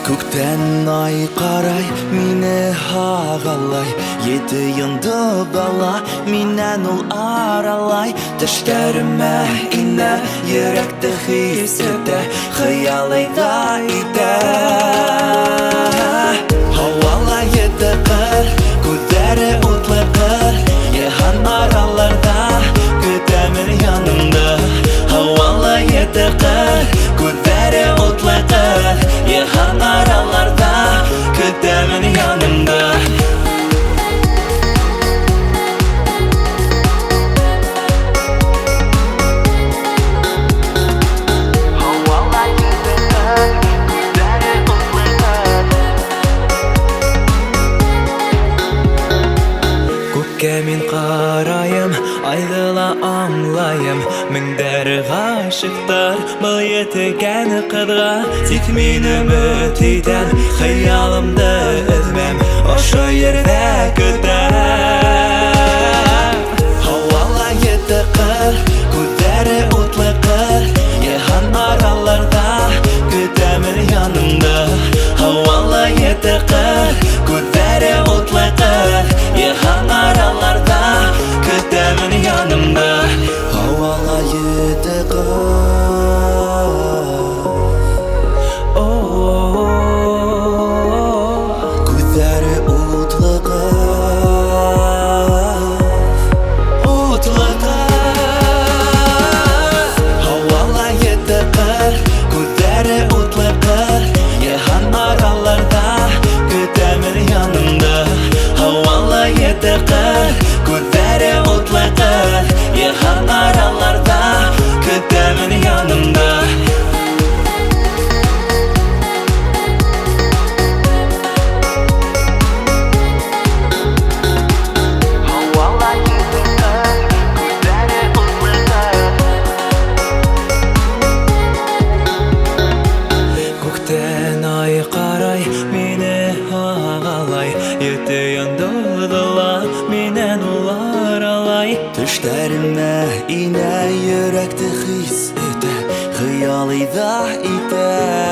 Күктен ай қарай, мені ағалай, еті йынды бала, менен ол аралай. Төштеріме ине, йөрәкті хис ете, хыялайда ите. Хавала еді қыр, күздері утлы қыр, ехан араларда, күтемін янымды. Хавала еді қыр, күздері утлы қыр, ехан араларда, күтемін янымды. Мен қарайым, айдыла аңлайым, міңдер ғашықтар бұл етігені қыдға. Тек мен үміт етем, қиялымды үзбем, ошы ерде күтем. Хауала еті қыр, көздері утлы қыр, ехан араларда, күтемін янымды. Хауала еті қыр, көздері утлы қыр, ехан араларда, күтемін янымда. Хауала еді қыр, көздері утлы қыр, утлы қыр. Хауала еді қыр, көздері утлы қыр, ехан араларда, күтемін янымда. Хауала еді қыр, көздері утлы қыр, ехан араларда, күтемін янымда. Хауала еді қыр, көздері утлы қыр. Көктен ай қарай, мені ағалай, еті йындыла, менен ол аралай. Төштеріме ине, йөрәкті хис ете, хыялайда ите.